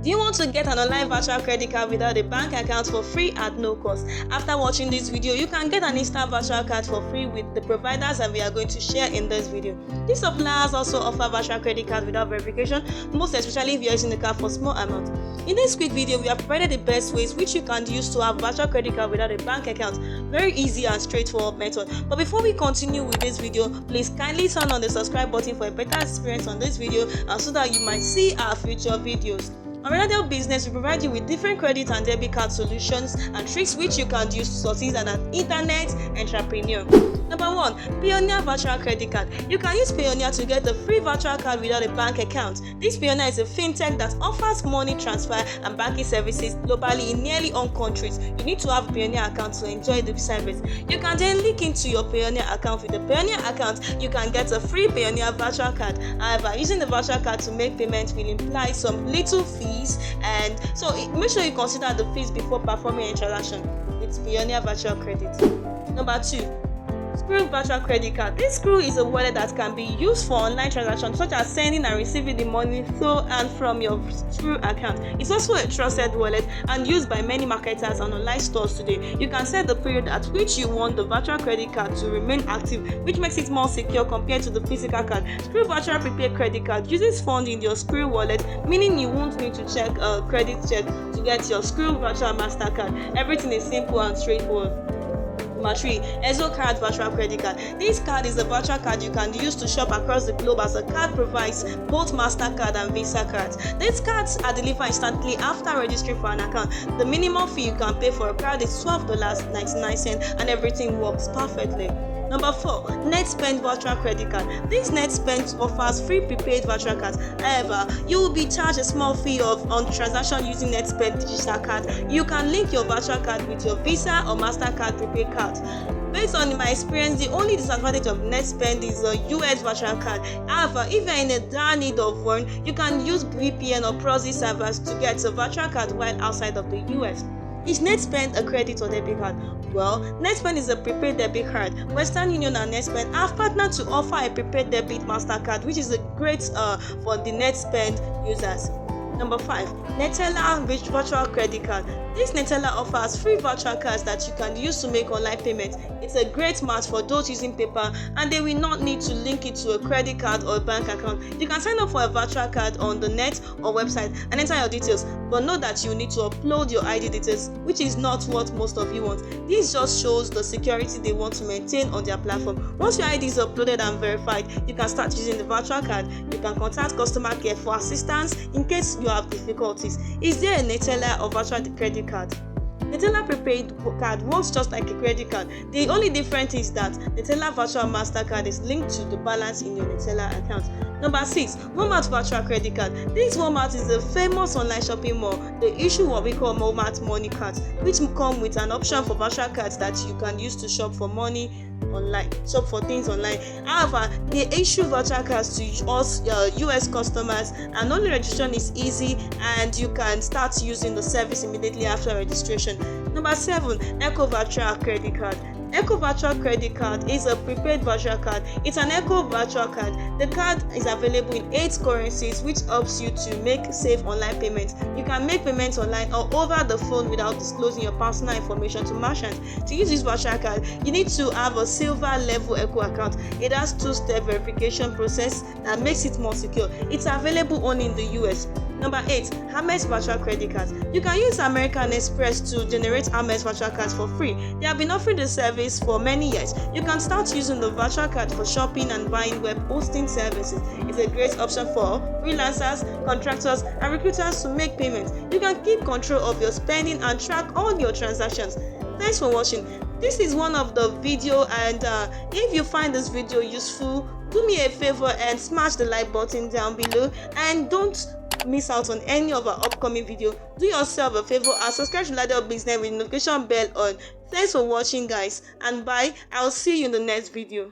Do you want to get an online virtual credit card without a bank account for free at no cost? After watching this video, you can get an instant virtual card for free with the providers that we are going to share in this video. These suppliers also offer virtual credit cards without verification, most especially if you are using the card for small amounts. In this quick video, we have provided the best ways which you can use to have virtual credit card without a bank account. Very easy and straightforward method. But before we continue with this video, please kindly turn on the subscribe button for a better experience on this video and so that you might see our future videos. On Roladel Business, we provide you with different credit and debit card solutions and tricks which you can use to succeed as an internet entrepreneur. Number 1. Pioneer Virtual Credit Card. You can use Pioneer to get a free virtual card without a bank account. This Pioneer is a fintech that offers money transfer and banking services globally in nearly all countries. You need to have a Pioneer account to enjoy the service. You can then link into your Pioneer account. With the Pioneer account, you can get a free Pioneer virtual card. However, using the virtual card to make payments will imply some little fees, and so make sure you consider the fees before performing a transaction with Pioneer Virtual Credit. Number 2. Screw Virtual Credit Card. This Screw is a wallet that can be used for online transactions such as sending and receiving the money through and from your Screw account. It's also a trusted wallet and used by many marketers and online stores today. You can set the period at which you want the virtual credit card to remain active, which makes it more secure compared to the physical card. Screw Virtual Prepaid Credit Card uses funds in your Screw wallet, meaning you won't need to check a credit check to get your Screw Virtual MasterCard. Everything is simple and straightforward. Number 3. Ezo Card Virtual Credit Card. This card is a virtual card you can use to shop across the globe, as the card provides both MasterCard and Visa cards. These cards are delivered instantly after registering for an account. The minimum fee you can pay for a card is $12.99 and everything works perfectly. Number 4. NetSpend Virtual Credit Card. This NetSpend offers free prepaid virtual cards. However, you will be charged a small fee on transaction using NetSpend digital card. You can link your virtual card with your Visa or MasterCard prepaid card. Based on my experience, the only disadvantage of NetSpend is a US virtual card. However, if you're in a dire need of one, you can use VPN or proxy servers to get a virtual card while outside of the US. Is NetSpend a credit or debit card? Well, NetSpend is a prepaid debit card. Western Union and NetSpend have partnered to offer a prepaid debit MasterCard, which is a great for the NetSpend users. Number 5. Neteller Virtual Credit Card. This Neteller offers free virtual cards that you can use to make online payments. It's a great match for those using paper, and they will not need to link it to a credit card or a bank account. You can sign up for a virtual card on the net or website and enter your details, but know that you need to upload your ID details, which is not what most of you want. This just shows the security they want to maintain on their platform. Once your ID is uploaded and verified, you can start using the virtual card. You can contact customer care for assistance in case you have difficulties. Is there a Neteller or virtual credit card? Neteller prepaid card works just like a credit card. The only difference is that Neteller Virtual MasterCard is linked to the balance in your Neteller account. Number 6. Walmart Virtual Credit Card. This Walmart is a famous online shopping mall. They issue what we call Walmart Money Cards, which come with an option for virtual cards that you can use to shop for money online, shop for things online. However, they issue virtual cards to us US customers, and only registration is easy and you can start using the service immediately after registration. Number 7. Echo Virtual Credit Card. Echo Virtual Credit Card is a prepaid virtual card. It's an Echo virtual card. The card is available in 8 currencies, which helps you to make safe online payments. You can make payments online or over the phone without disclosing your personal information to merchants. To use this virtual card, you need to have a silver level Echo account. It has 2-step verification process that makes it more secure. It's available only in the US. Number 8. Amex Virtual Credit Cards. You can use American Express to generate Amex Virtual Cards for free. They have been offering the service for many years. You can start using the virtual card for shopping and buying web hosting services. It's a great option for freelancers, contractors, and recruiters to make payments. You can keep control of your spending and track all your transactions. Thanks for watching. This is one of the video, and if you find this video useful, do me a favor and smash the like button down below, and don't miss out on any of our upcoming video. Do yourself a favor and subscribe to Roladel Business with notification bell on. Thanks for watching, guys, and bye. I'll see you in the next video.